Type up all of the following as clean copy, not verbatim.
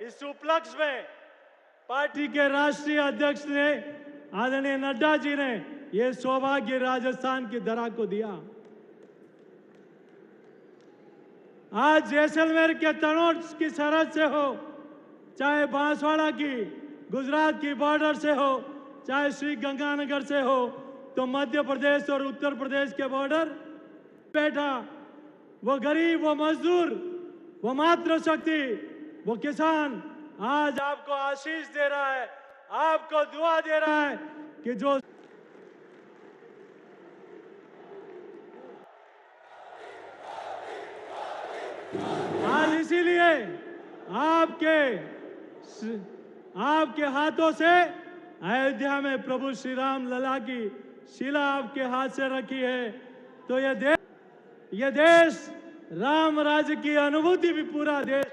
इस उपलक्ष्य में पार्टी के राष्ट्रीय अध्यक्ष ने, आदरणीय नड्डा जी ने, यह सौभाग्य राजस्थान की धरा को दिया। आज जैसलमेर के तनोट की सरहद से हो, चाहे बांसवाड़ा की गुजरात की बॉर्डर से हो, चाहे श्री गंगानगर से हो, तो मध्य प्रदेश और उत्तर प्रदेश के बॉर्डर बैठा वो गरीब, वो मजदूर, वो मातृशक्ति, वो किसान आज आपको आशीष दे रहा है, आपको दुआ दे रहा है कि जो आज इसीलिए आपके हाथों से अयोध्या में प्रभु श्री राम लला की शिला आपके हाथ से रखी है, तो ये देश राम राज्य की अनुभूति भी पूरा देश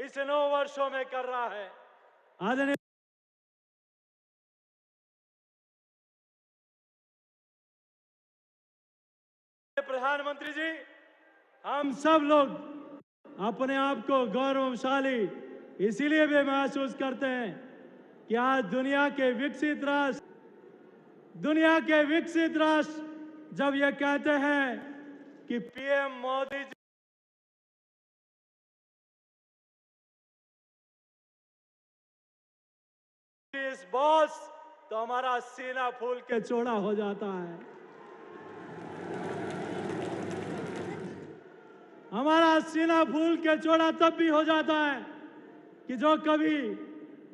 इस 9 वर्षों में कर रहा है। आदरणीय प्रधानमंत्री जी, हम सब लोग अपने आप को गौरवशाली इसीलिए भी महसूस करते हैं कि आज दुनिया के विकसित राष्ट्र जब ये कहते हैं कि पीएम मोदी जी इस बॉस, तो हमारा सीना फूल के चौड़ा हो जाता है। हमारा सीना फूल के चौड़ा तब भी हो जाता है कि जो कभी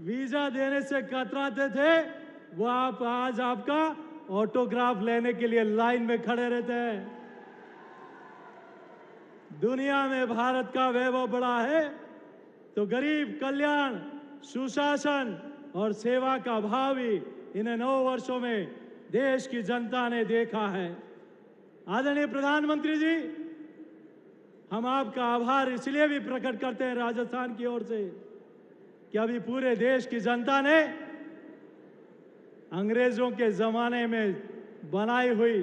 वीजा देने से कतराते थे, वो आप आज आपका ऑटोग्राफ लेने के लिए लाइन में खड़े रहते हैं। दुनिया में भारत का वैभव बड़ा है, तो गरीब कल्याण, सुशासन और सेवा का भाव भी इन 9 वर्षों में देश की जनता ने देखा है। आदरणीय प्रधानमंत्री जी, हम आपका आभार इसलिए भी प्रकट करते हैं राजस्थान की ओर से कि अभी पूरे देश की जनता ने अंग्रेजों के जमाने में बनाई हुई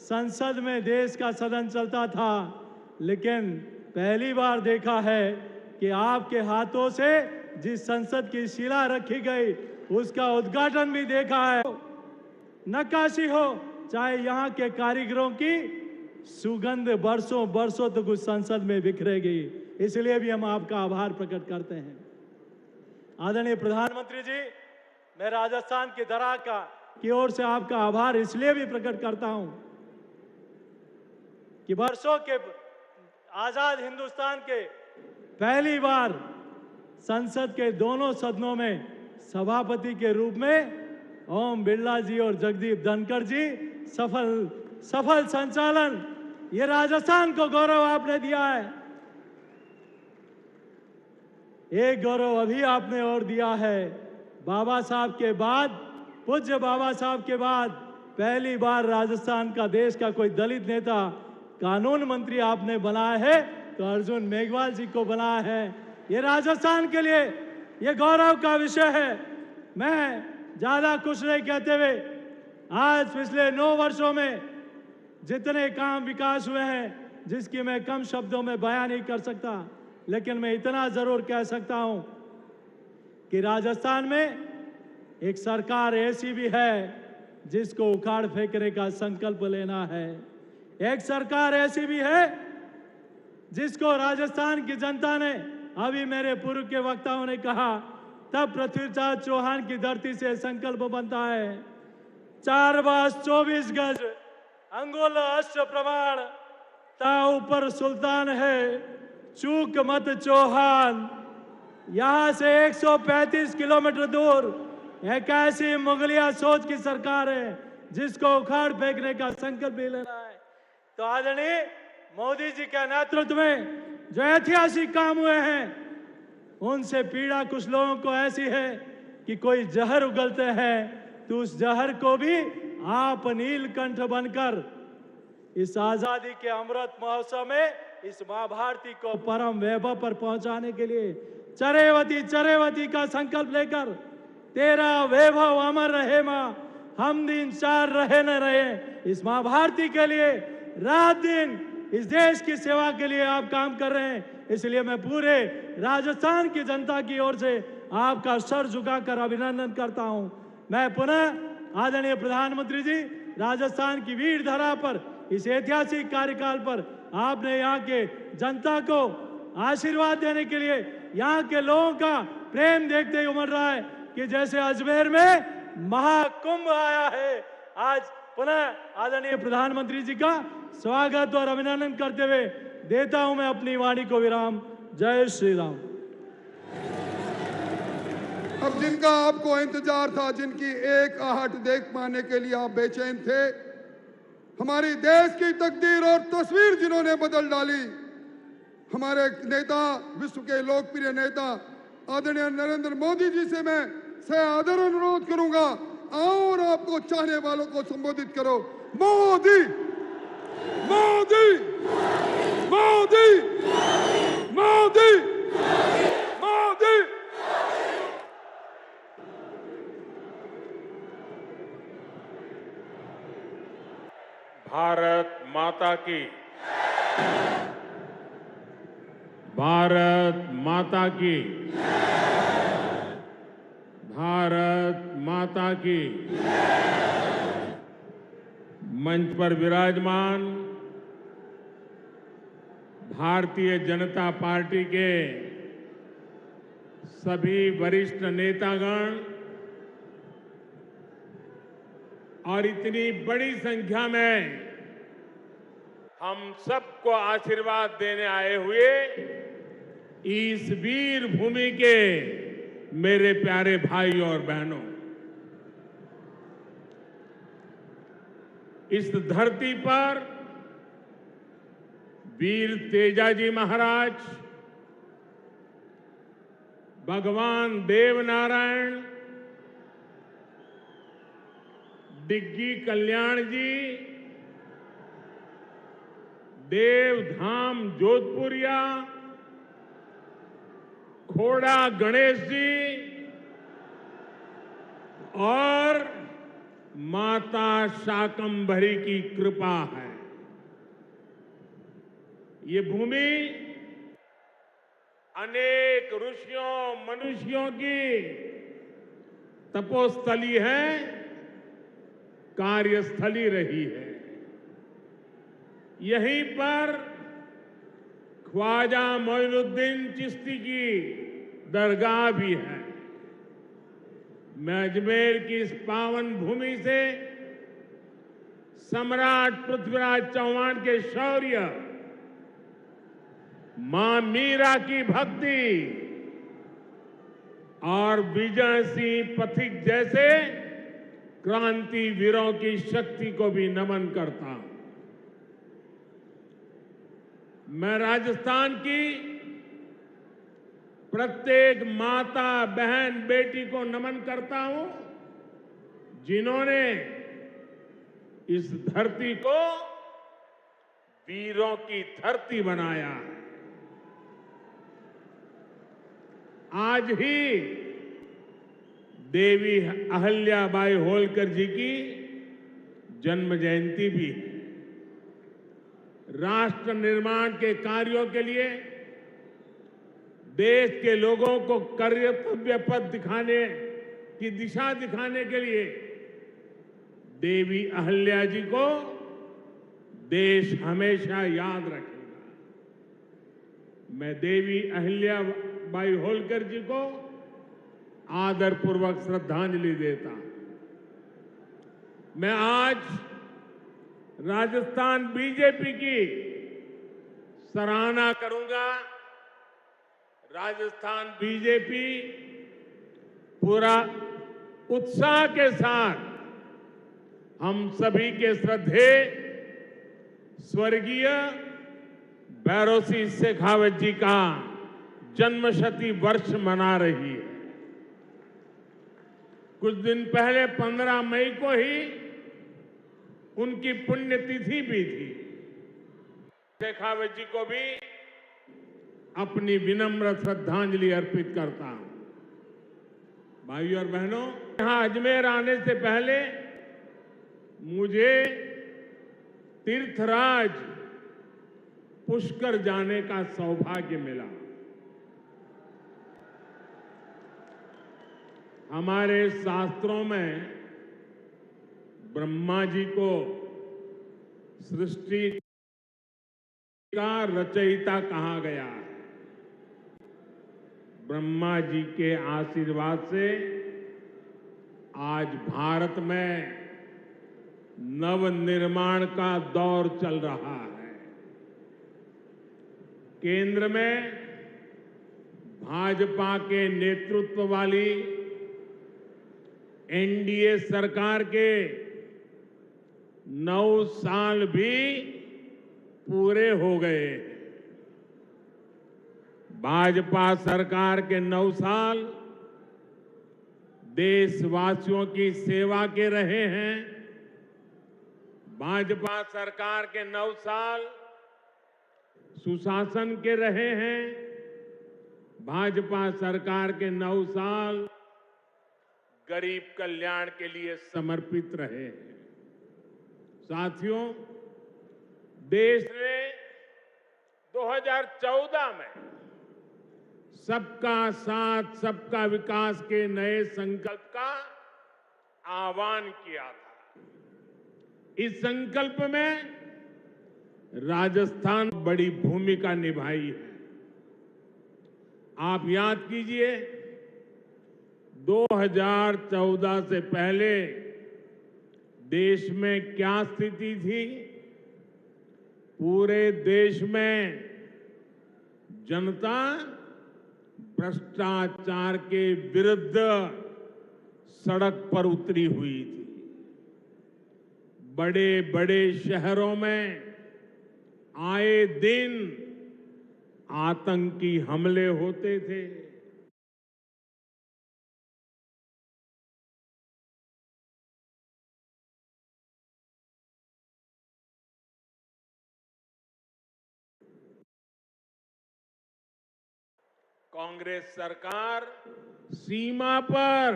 संसद में देश का सदन चलता था, लेकिन पहली बार देखा है कि आपके हाथों से जिस संसद की शिला रखी गई उसका उद्घाटन भी देखा है। नक्काशी हो, चाहे यहाँ के कारीगरों की सुगंध बरसों तक उस संसद में बिखरेगी, इसलिए भी हम आपका आभार प्रकट करते हैं। आदरणीय प्रधानमंत्री जी, मैं राजस्थान की धरा की ओर से आपका आभार इसलिए भी प्रकट करता हूं कि वर्षों के आजाद हिंदुस्तान के पहली बार संसद के दोनों सदनों में सभापति के रूप में ओम बिरला जी और जगदीप धनखड़ जी सफल संचालन, ये राजस्थान को गौरव आपने दिया है। एक गौरव अभी आपने और दिया है, बाबा साहब के बाद, पूज्य बाबा साहब के बाद पहली बार राजस्थान का देश का कोई दलित नेता कानून मंत्री आपने बनाया है, तो अर्जुन मेघवाल जी को बनाया है। ये राजस्थान के लिए ये गौरव का विषय है। मैं ज्यादा कुछ नहीं कहते हुए, आज पिछले 9 वर्षों में जितने काम विकास हुए हैं, जिसकी मैं कम शब्दों में बयान नहीं कर सकता, लेकिन मैं इतना जरूर कह सकता हूं कि राजस्थान में एक सरकार ऐसी भी है जिसको उखाड़ फेंकने का संकल्प लेना है। एक सरकार ऐसी भी है जिसको राजस्थान की जनता ने, अभी मेरे पूर्व के वक्ताओं ने कहा, तब पृथ्वीराज चौहान की धरती से संकल्प बनता है, 4 बास 24 गज अंगुल अष्ट प्रमाण, ता ऊपर सुल्तान है चूक मत चौहान। यहां से 135 किलोमीटर दूर एक ऐसी मुगलिया सोच की सरकार है जिसको उखाड़ फेंकने का संकल्प भी लेना है। तो आदरणीय मोदी जी के नेतृत्व में जो ऐतिहासिक काम हुए हैं, उनसे पीड़ा कुछ लोगों को ऐसी है कि कोई जहर उगलते हैं तो उस जहर को भी आप नीलकंठ बनकर इस आजादी के अमृत महोत्सव में इस मां भारती को परम वैभव पर पहुंचाने के लिए चरेवती का संकल्प लेकर, तेरा वैभव अमर रहे मां, हम दिन 4 रहे न रहे, इस मां भारती के लिए रात दिन इस देश की सेवा के लिए आप काम कर रहे हैं। इसलिए मैं पूरे राजस्थान की जनता की ओर से आपका सर झुकाकर अभिनंदन करता हूं। मैं पुनः आदरणीय प्रधानमंत्री जी, राजस्थान की वीर धरा पर, इस ऐतिहासिक कार्यकाल पर आपने यहाँ के जनता को आशीर्वाद देने के लिए, यहाँ के लोगों का प्रेम देखते ही उमड़ रहा है कि जैसे अजमेर में महाकुंभ आया है। आज पुनः आदरणीय प्रधानमंत्री जी का स्वागत और अभिनंदन करते हुए देता हूं मैं अपनी वाणी को विराम। जय श्री राम। अब जिनका आपको इंतजार था, जिनकी एक आहट देख पाने के लिए आप बेचैन थे, हमारी देश की तकदीर और तस्वीर जिन्होंने बदल डाली, हमारे नेता, विश्व के लोकप्रिय नेता आदरणीय नरेंद्र मोदी जी से मैं सआदर अनुरोध करूंगा, आओ और आपको चाहने वालों को संबोधित करो। मोदी मोदी मोदी मोदी मोदी। भारत माता की, भारत माता की, भारत माता की। मंच पर विराजमान भारतीय जनता पार्टी के सभी वरिष्ठ नेतागण और इतनी बड़ी संख्या में हम सबको आशीर्वाद देने आए हुए इस वीर भूमि के मेरे प्यारे भाई और बहनों, इस धरती पर वीर तेजाजी महाराज, भगवान देवनारायण, डिग्गी कल्याण जी, देवधाम जोधपुरिया, खोड़ा गणेश जी और माता शाकंभरी की कृपा है। ये भूमि अनेक ऋषियों मनुष्यों की तपोस्थली है, कार्यस्थली रही है। यहीं पर ख्वाजा मोइनुद्दीन चिश्ती की दरगाह भी है। मैं अजमेर की इस पावन भूमि से सम्राट पृथ्वीराज चौहान के शौर्य, मां मीरा की भक्ति और विजय सिंह पथिक जैसे क्रांति वीरों की शक्ति को भी नमन करता हूं। मैं राजस्थान की प्रत्येक माता, बहन, बेटी को नमन करता हूं जिन्होंने इस धरती को वीरों की धरती बनाया है। आज ही देवी अहल्याबाई होलकर जी की जन्म जयंती भी है। राष्ट्र निर्माण के कार्यों के लिए देश के लोगों को कर्तव्य पथ दिखाने की दिशा दिखाने के लिए देवी अहल्या जी को देश हमेशा याद रखेगा। मैं देवी अहल्याबाई होलकर जी को आदरपूर्वक श्रद्धांजलि देता हूं। मैं आज राजस्थान बीजेपी की सराहना करूंगा। राजस्थान बीजेपी पूरा उत्साह के साथ हम सभी के श्रद्धेय स्वर्गीय भैरों सिंह शेखावत जी का जन्मशती वर्ष मना रही है। कुछ दिन पहले 15 मई को ही उनकी पुण्यतिथि भी थी। शेखावत जी को भी अपनी विनम्र श्रद्धांजलि अर्पित करता हूं। भाइयों और बहनों, यहां अजमेर आने से पहले मुझे तीर्थराज पुष्कर जाने का सौभाग्य मिला। हमारे शास्त्रों में ब्रह्मा जी को सृष्टि का रचयिता कहा गया है। ब्रह्मा जी के आशीर्वाद से आज भारत में नवनिर्माण का दौर चल रहा है। केंद्र में भाजपा के नेतृत्व वाली एनडीए सरकार के 9 साल भी पूरे हो गए। भाजपा सरकार के 9 साल देशवासियों की सेवा के रहे हैं। भाजपा सरकार के 9 साल सुशासन के रहे हैं। भाजपा सरकार के 9 साल गरीब कल्याण के लिए समर्पित रहे हैं। साथियों, देश ने 2014 में सबका साथ सबका विकास के नए संकल्प का आह्वान किया था। इस संकल्प में राजस्थान बड़ी भूमिका निभाई है। आप याद कीजिए, 2014 से पहले देश में क्या स्थिति थी। पूरे देश में जनता भ्रष्टाचार के विरुद्ध सड़क पर उतरी हुई थी। बड़े बड़े शहरों में आए दिन आतंकी हमले होते थे। कांग्रेस सरकार सीमा पर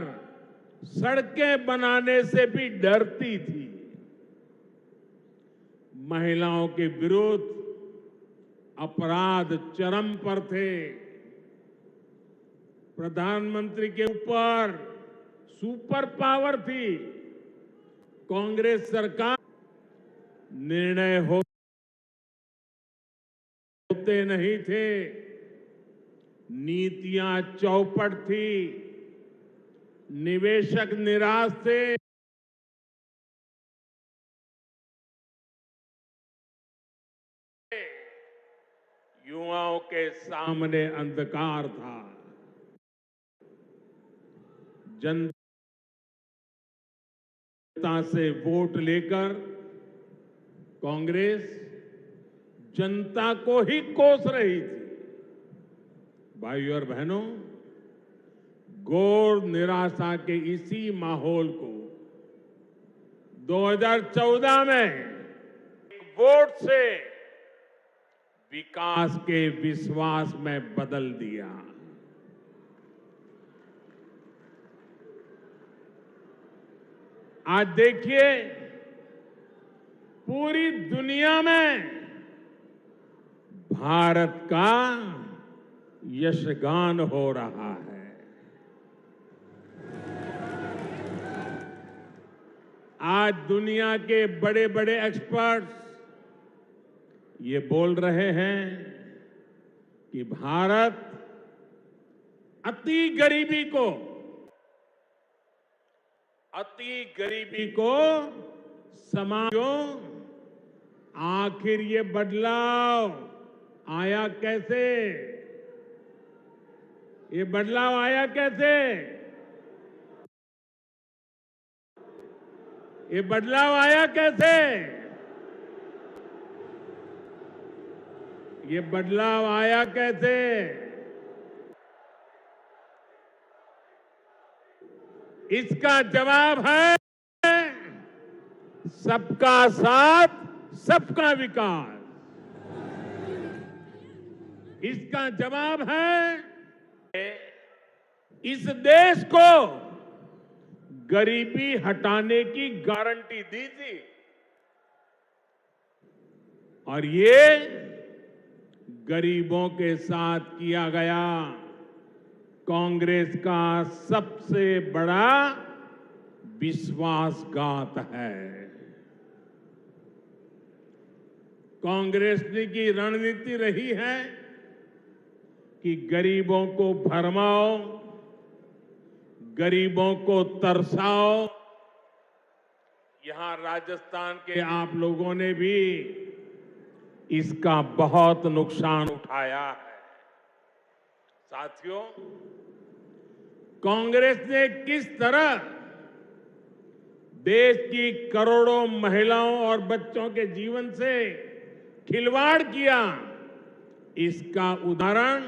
सड़कें बनाने से भी डरती थी। महिलाओं के विरुद्ध अपराध चरम पर थे। प्रधानमंत्री के ऊपर सुपर पावर थी। कांग्रेस सरकार निर्णय होते नहीं थे, नीतियां चौपट थी, निवेशक निराश थे। युवाओं के सामने अंधकार था। जनता से वोट लेकर कांग्रेस जनता को ही कोस रही थी। भाइयों और बहनों, घोर निराशा के इसी माहौल को 2014 में वोट से विकास के विश्वास में बदल दिया। आज देखिए, पूरी दुनिया में भारत का यशगान हो रहा है। आज दुनिया के बड़े बड़े एक्सपर्ट्स ये बोल रहे हैं कि भारत अति गरीबी को समाजों। आखिर ये बदलाव आया कैसे? ये बदलाव आया कैसे? ये बदलाव आया कैसे? ये बदलाव आया कैसे? इसका जवाब है सबका साथ, सबका विकास। इसका जवाब है इस देश को गरीबी हटाने की गारंटी दी थी और ये गरीबों के साथ किया गया कांग्रेस का सबसे बड़ा विश्वासघात है। कांग्रेस की रणनीति रही है कि गरीबों को भरमाओ, गरीबों को तरसाओ। यहां राजस्थान के आप लोगों ने भी इसका बहुत नुकसान उठाया है। साथियों, कांग्रेस ने किस तरह देश की करोड़ों महिलाओं और बच्चों के जीवन से खिलवाड़ किया, इसका उदाहरण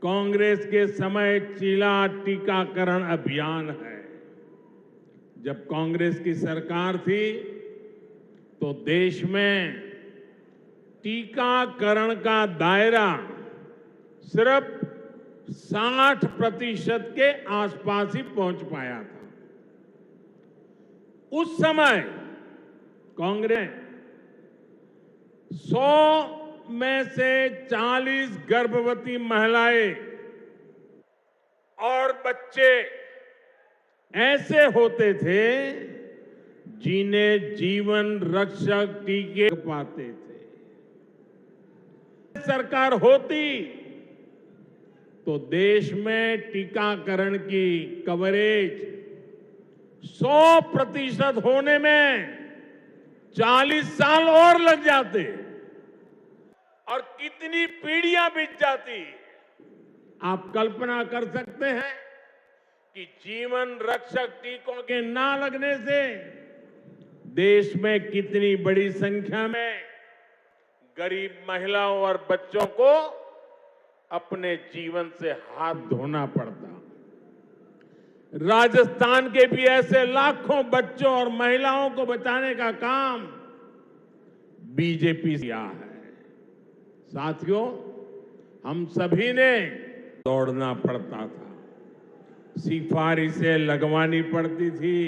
कांग्रेस के समय चीला टीकाकरण अभियान है। जब कांग्रेस की सरकार थी तो देश में टीकाकरण का दायरा सिर्फ 60% के आसपास ही पहुंच पाया था। उस समय कांग्रेस 100 में से 40 गर्भवती महिलाएं और बच्चे ऐसे होते थे जिन्हें जीवन रक्षक टीके पाते थे। सरकार होती तो देश में टीकाकरण की कवरेज 100% होने में 40 साल और लग जाते और कितनी पीढ़ियां बीत जाती। आप कल्पना कर सकते हैं कि जीवन रक्षक टीकों के ना लगने से देश में कितनी बड़ी संख्या में गरीब महिलाओं और बच्चों को अपने जीवन से हाथ धोना पड़ता। राजस्थान के भी ऐसे लाखों बच्चों और महिलाओं को बचाने का काम बीजेपी किया है। साथियों, हम सभी ने दौड़ना पड़ता था, सिफारिशें लगवानी पड़ती थी।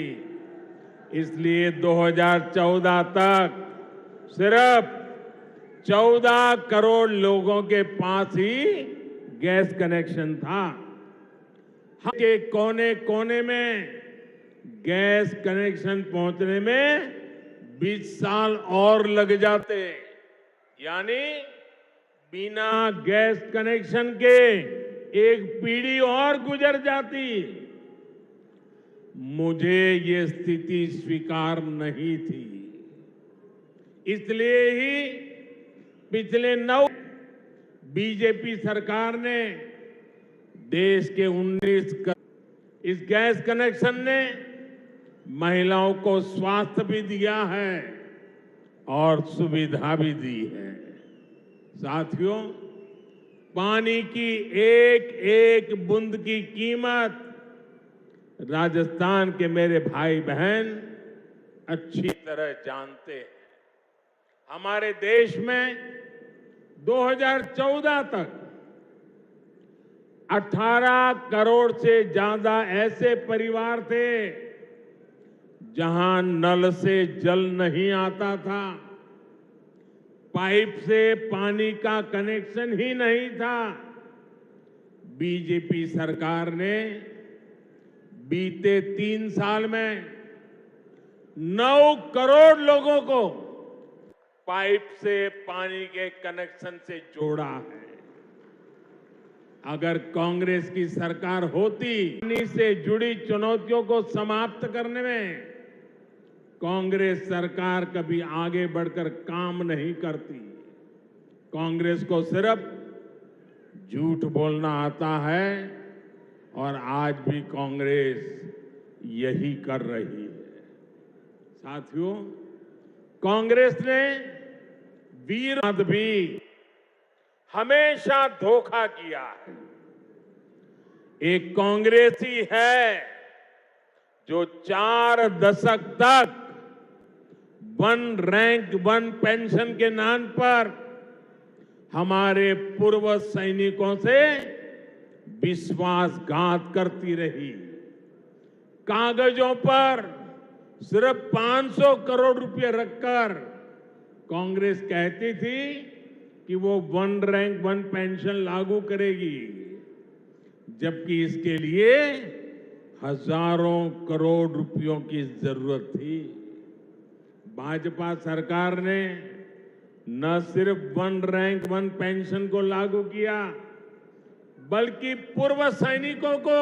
इसलिए 2014 तक सिर्फ 14 करोड़ लोगों के पास ही गैस कनेक्शन था। के कोने कोने में गैस कनेक्शन पहुंचने में 20 साल और लग जाते, यानी बिना गैस कनेक्शन के एक पीढ़ी और गुजर जाती। मुझे ये स्थिति स्वीकार नहीं थी। इसलिए ही पिछले 9 बीजेपी सरकार ने देश के 19 इस गैस कनेक्शन ने महिलाओं को स्वास्थ्य भी दिया है और सुविधा भी दी है। साथियों, पानी की एक एक बूंद की कीमत राजस्थान के मेरे भाई बहन अच्छी तरह जानते हैं। हमारे देश में 2014 तक 18 करोड़ से ज्यादा ऐसे परिवार थे जहां नल से जल नहीं आता था, पाइप से पानी का कनेक्शन ही नहीं था। बीजेपी सरकार ने बीते 3 साल में 9 करोड़ लोगों को पाइप से पानी के कनेक्शन से जोड़ा है। अगर कांग्रेस की सरकार होती, पानी से जुड़ी चुनौतियों को समाप्त करने में कांग्रेस सरकार कभी आगे बढ़कर काम नहीं करती। कांग्रेस को सिर्फ झूठ बोलना आता है और आज भी कांग्रेस यही कर रही है। साथियों, कांग्रेस ने वीरवाद भी हमेशा धोखा किया है। एक कांग्रेसी है जो 4 दशक तक 1 रैंक 1 पेंशन के नाम पर हमारे पूर्व सैनिकों से विश्वासघात करती रही। कागजों पर सिर्फ 500 करोड़ रुपए रखकर कांग्रेस कहती थी कि वो वन रैंक वन पेंशन लागू करेगी, जबकि इसके लिए हजारों करोड़ रुपयों की जरूरत थी। भाजपा सरकार ने न सिर्फ वन रैंक वन पेंशन को लागू किया, बल्कि पूर्व सैनिकों को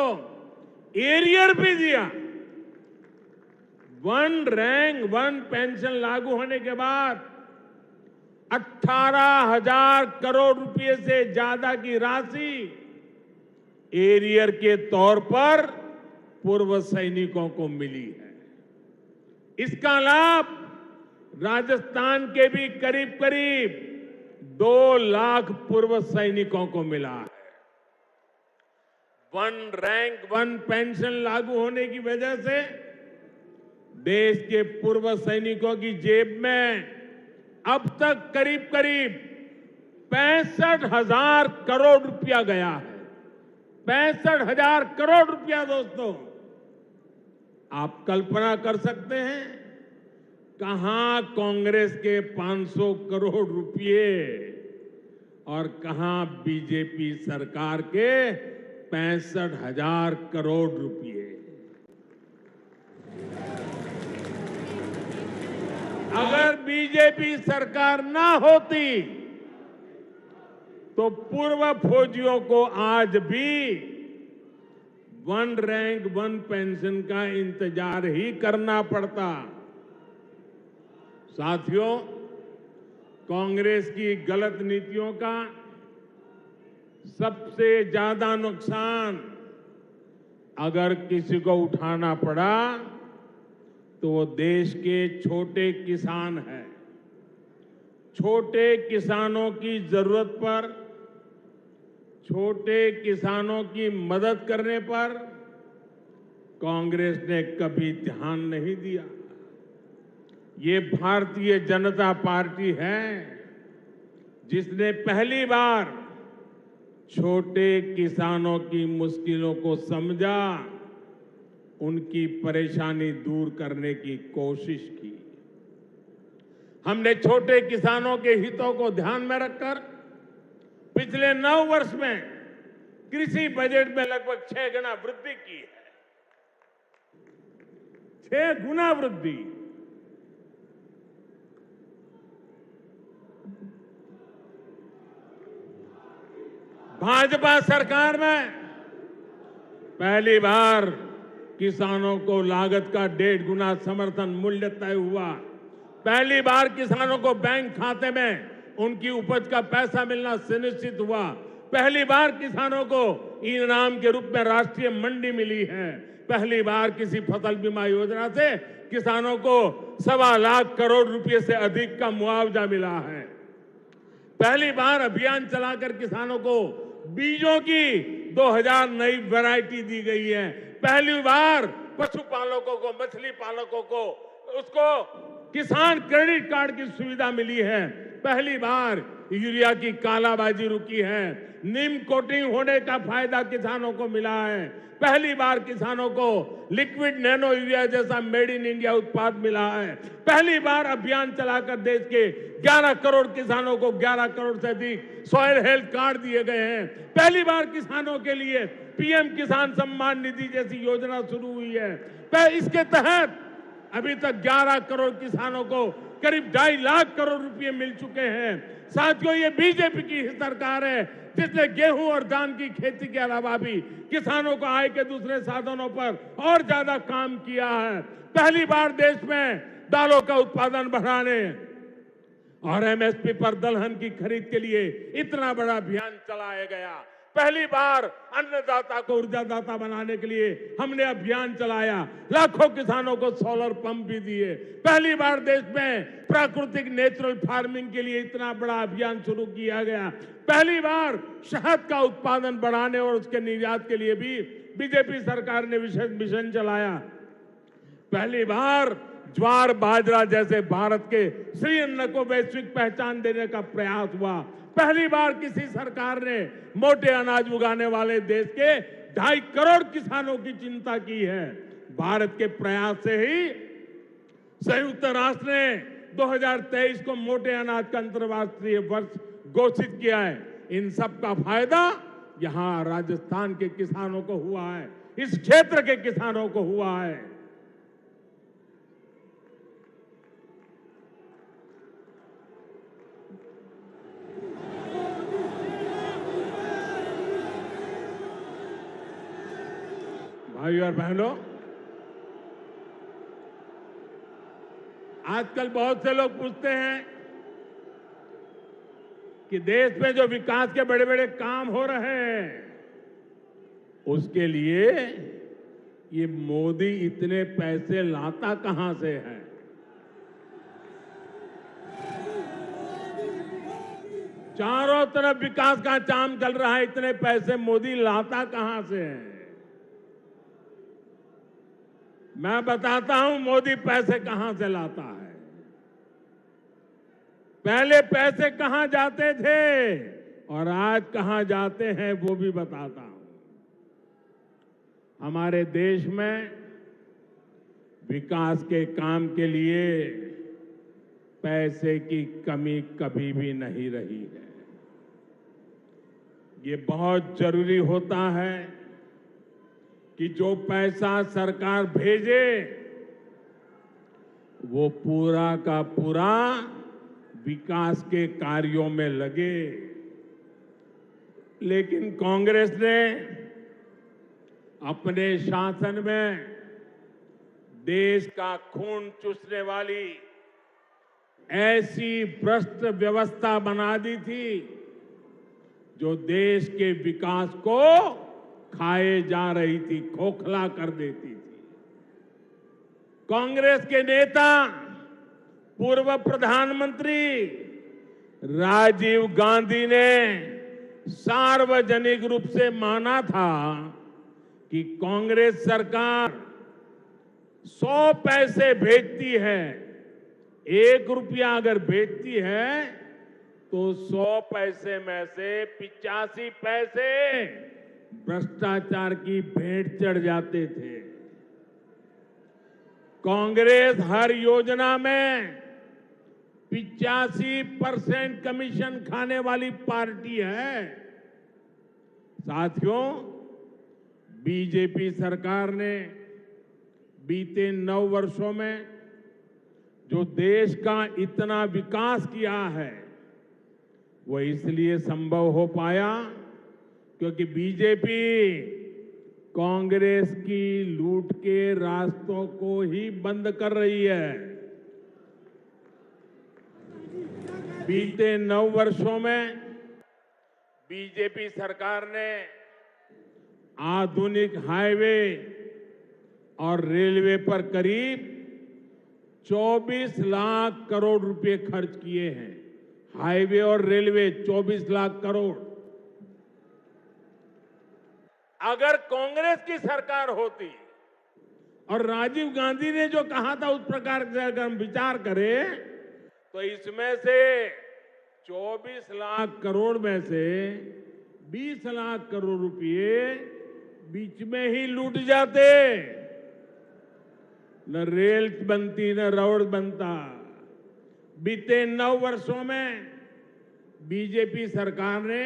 एरियर भी दिया। वन रैंक वन पेंशन लागू होने के बाद 18,000 करोड़ रुपए से ज्यादा की राशि एरियर के तौर पर पूर्व सैनिकों को मिली है। इसका लाभ राजस्थान के भी करीब करीब 2 लाख पूर्व सैनिकों को मिला है। वन रैंक वन पेंशन लागू होने की वजह से देश के पूर्व सैनिकों की जेब में अब तक करीब करीब 65,000 करोड़ रुपया गया है। 65,000 करोड़ रुपया दोस्तों, आप कल्पना कर सकते हैं कहां कांग्रेस के 500 करोड़ रुपए और कहां बीजेपी सरकार के 65,000 करोड़ रुपए। अगर बीजेपी सरकार ना होती तो पूर्व फौजियों को आज भी वन रैंक वन पेंशन का इंतजार ही करना पड़ता। साथियों, कांग्रेस की गलत नीतियों का सबसे ज्यादा नुकसान अगर किसी को उठाना पड़ा तो वो देश के छोटे किसान हैं। छोटे किसानों की जरूरत पर, छोटे किसानों की मदद करने पर कांग्रेस ने कभी ध्यान नहीं दिया। ये भारतीय जनता पार्टी है जिसने पहली बार छोटे किसानों की मुश्किलों को समझा, उनकी परेशानी दूर करने की कोशिश की। हमने छोटे किसानों के हितों को ध्यान में रखकर पिछले 9 वर्ष में कृषि बजट में लगभग 6 गुना वृद्धि की है। 6 गुना वृद्धि। भाजपा सरकार में पहली बार किसानों को लागत का 1.5 गुना समर्थन मूल्य तय हुआ। पहली बार किसानों को बैंक खाते में उनकी उपज का पैसा मिलना सुनिश्चित हुआ। पहली बार किसानों को इनाम के रूप में राष्ट्रीय मंडी मिली है। पहली बार किसी फसल बीमा योजना से किसानों को 1.25 लाख करोड़ रुपए से अधिक का मुआवजा मिला है। पहली बार अभियान चलाकर किसानों को बीजों की 2000 नई वैरायटी दी गई है। पहली बार पशुपालकों को, मछली पालकों को उसको किसान क्रेडिट कार्ड की सुविधा मिली है। पहली बार यूरिया की कालाबाजी रुकी है। नीम कोटिंग होने का फायदा किसानों को मिला है। पहली बार किसानों को लिक्विड नैनो यूरिया जैसा मेड इन इंडिया उत्पाद मिला है। पहली बार अभियान चलाकर देश के 11 करोड़ किसानों को 11 करोड़ से अधिक सॉइल हेल्थ कार्ड दिए गए हैं। पहली बार किसानों के लिए पीएम किसान सम्मान निधि जैसी योजना शुरू हुई है। इसके तहत अभी तक 11 करोड़ किसानों को करीब 2.5 लाख करोड़ रुपए मिल चुके हैं। साथियों, ये बीजेपी की सरकार है जिसने गेहूं और धान की खेती के अलावा भी किसानों को आय के दूसरे साधनों पर और ज्यादा काम किया है। पहली बार देश में दालों का उत्पादन बढ़ाने और एमएसपी पर दलहन की खरीद के लिए इतना बड़ा अभियान चलाया गया। पहली बार अन्नदाता को ऊर्जादाता बनाने के लिए हमने अभियान चलाया। लाखों किसानों को सोलर पंप भी दिए। पहली बार देश में प्राकृतिक नेचुरल फार्मिंग के लिए इतना बड़ा अभियान शुरू किया गया। पहली बार शहद का उत्पादन बढ़ाने और उसके निर्यात के लिए भी बीजेपी सरकार ने विशेष मिशन चलाया। पहली बार ज्वार बाजरा जैसे भारत के श्री अन्न को वैश्विक पहचान देने का प्रयास हुआ। पहली बार किसी सरकार ने मोटे अनाज उगाने वाले देश के 2.5 करोड़ किसानों की चिंता की है। भारत के प्रयास से ही संयुक्त राष्ट्र ने 2023 को मोटे अनाज का अंतर्राष्ट्रीय वर्ष घोषित किया है, इन सब का फायदा यहां राजस्थान के किसानों को हुआ है, इस क्षेत्र के किसानों को हुआ है। भाइयों और बहनों, आजकल बहुत से लोग पूछते हैं कि देश में जो विकास के बड़े बड़े काम हो रहे हैं, उसके लिए ये मोदी इतने पैसे लाता कहां से है। चारों तरफ विकास का काम चल रहा है, इतने पैसे मोदी लाता कहां से है। मैं बताता हूं मोदी पैसे कहां से लाता है। पहले पैसे कहां जाते थे और आज कहां जाते हैं वो भी बताता हूं। हमारे देश में विकास के काम के लिए पैसे की कमी कभी भी नहीं रही है। ये बहुत जरूरी होता है कि जो पैसा सरकार भेजे वो पूरा का पूरा विकास के कार्यों में लगे। लेकिन कांग्रेस ने अपने शासन में देश का खून चूसने वाली ऐसी भ्रष्ट व्यवस्था बना दी थी जो देश के विकास को खाए जा रही थी, खोखला कर देती थी। कांग्रेस के नेता पूर्व प्रधानमंत्री राजीव गांधी ने सार्वजनिक रूप से माना था कि कांग्रेस सरकार 100 पैसे भेजती है, 1 रुपया अगर भेजती है तो 100 पैसे में से 85 पैसे भ्रष्टाचार की भेंट चढ़ जाते थे। कांग्रेस हर योजना में 85% कमीशन खाने वाली पार्टी है। साथियों, बीजेपी सरकार ने बीते 9 वर्षों में जो देश का इतना विकास किया है वो इसलिए संभव हो पाया क्योंकि बीजेपी कांग्रेस की लूट के रास्तों को ही बंद कर रही है। बीते 9 वर्षों में बीजेपी सरकार ने आधुनिक हाईवे और रेलवे पर करीब 24 लाख करोड़ रुपए खर्च किए हैं। हाईवे और रेलवे 24 लाख करोड़। अगर कांग्रेस की सरकार होती और राजीव गांधी ने जो कहा था उस प्रकार से अगर हम विचार करें तो इसमें से 24 लाख करोड़ में से 20 लाख करोड़ रुपए बीच में ही लूट जाते। न रेल बनती न रोड बनता। बीते 9 वर्षों में बीजेपी सरकार ने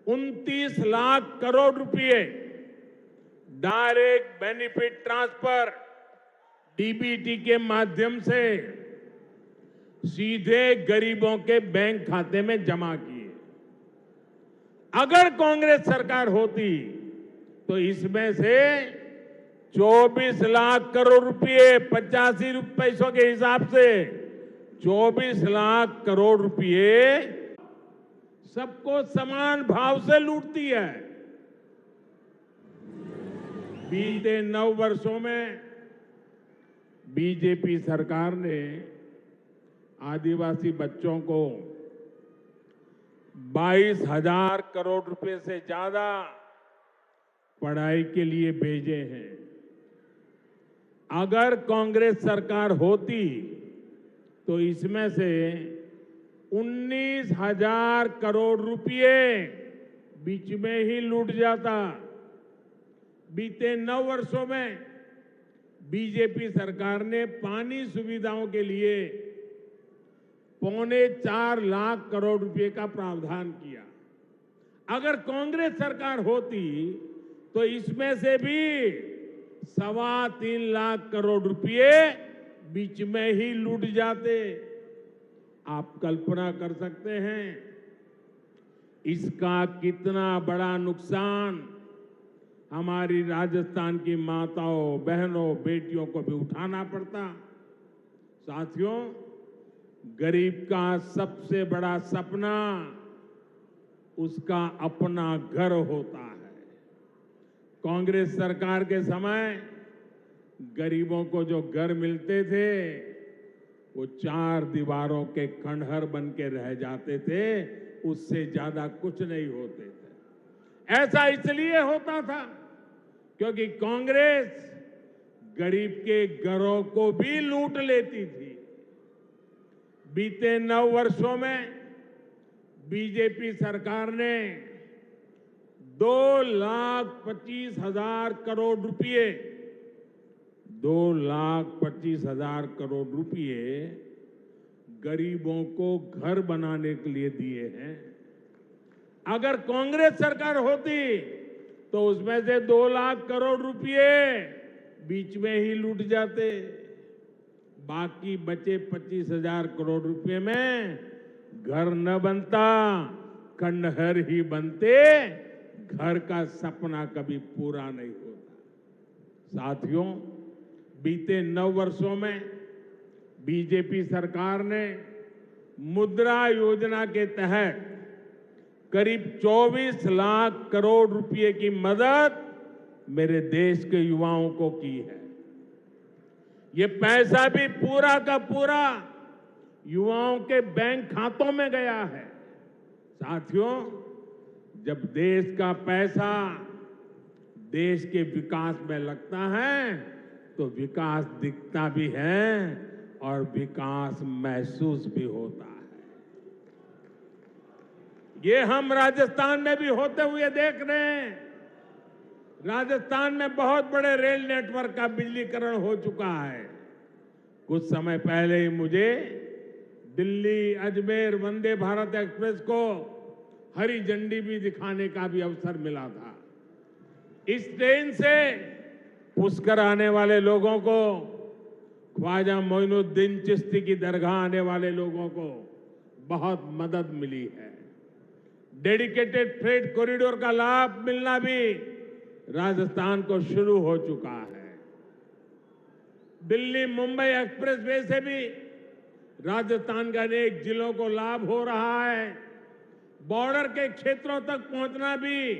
29 लाख करोड़ रुपए डायरेक्ट बेनिफिट ट्रांसफर डीबीटी के माध्यम से सीधे गरीबों के बैंक खाते में जमा किए। अगर कांग्रेस सरकार होती तो इसमें से 24 लाख करोड़ रुपए 85 पैसों के हिसाब से 24 लाख करोड़ रुपए सबको समान भाव से लूटती है। बीते 9 वर्षों में बीजेपी सरकार ने आदिवासी बच्चों को 22,000 करोड़ रुपए से ज्यादा पढ़ाई के लिए भेजे हैं। अगर कांग्रेस सरकार होती तो इसमें से 19,000 करोड़ रुपए बीच में ही लूट जाता। बीते 9 वर्षों में बीजेपी सरकार ने पानी सुविधाओं के लिए 4.25 लाख करोड़ रुपए का प्रावधान किया। अगर कांग्रेस सरकार होती तो इसमें से भी 3.25 लाख करोड़ रुपए बीच में ही लूट जाते। आप कल्पना कर सकते हैं इसका कितना बड़ा नुकसान हमारी राजस्थान की माताओं, बहनों, बेटियों को भी उठाना पड़ता। साथियों, गरीब का सबसे बड़ा सपना उसका अपना घर होता है। कांग्रेस सरकार के समय गरीबों को जो घर मिलते थे वो 4 दीवारों के खंडहर बन के रह जाते थे, उससे ज्यादा कुछ नहीं होते थे। ऐसा इसलिए होता था क्योंकि कांग्रेस गरीब के घरों को भी लूट लेती थी। बीते 9 वर्षों में बीजेपी सरकार ने 2,25,000 करोड़ रुपए 2,25,000 करोड़ रुपए गरीबों को घर बनाने के लिए दिए हैं। अगर कांग्रेस सरकार होती तो उसमें से 2 लाख करोड़ रुपए बीच में ही लूट जाते। बाकी बचे 25,000 करोड़ रुपए में घर न बनता, खंडहर ही बनते, घर का सपना कभी पूरा नहीं होता। साथियों, बीते 9 वर्षों में बीजेपी सरकार ने मुद्रा योजना के तहत करीब 24 लाख करोड़ रुपए की मदद मेरे देश के युवाओं को की है। ये पैसा भी पूरा का पूरा युवाओं के बैंक खातों में गया है। साथियों, जब देश का पैसा देश के विकास में लगता है तो विकास दिखता भी है और विकास महसूस भी होता है। ये हम राजस्थान में भी होते हुए देख रहे हैं। राजस्थान में बहुत बड़े रेल नेटवर्क का बिजलीकरण हो चुका है। कुछ समय पहले ही मुझे दिल्ली अजमेर वंदे भारत एक्सप्रेस को हरी झंडी भी दिखाने का भी अवसर मिला था। इस ट्रेन से पुष्कर आने वाले लोगों को, ख्वाजा मोइनुद्दीन चिश्ती की दरगाह आने वाले लोगों को बहुत मदद मिली है। डेडिकेटेड फ्रेट कॉरिडोर का लाभ मिलना भी राजस्थान को शुरू हो चुका है। दिल्ली मुंबई एक्सप्रेस वे से भी राजस्थान के अनेक जिलों को लाभ हो रहा है। बॉर्डर के क्षेत्रों तक पहुंचना भी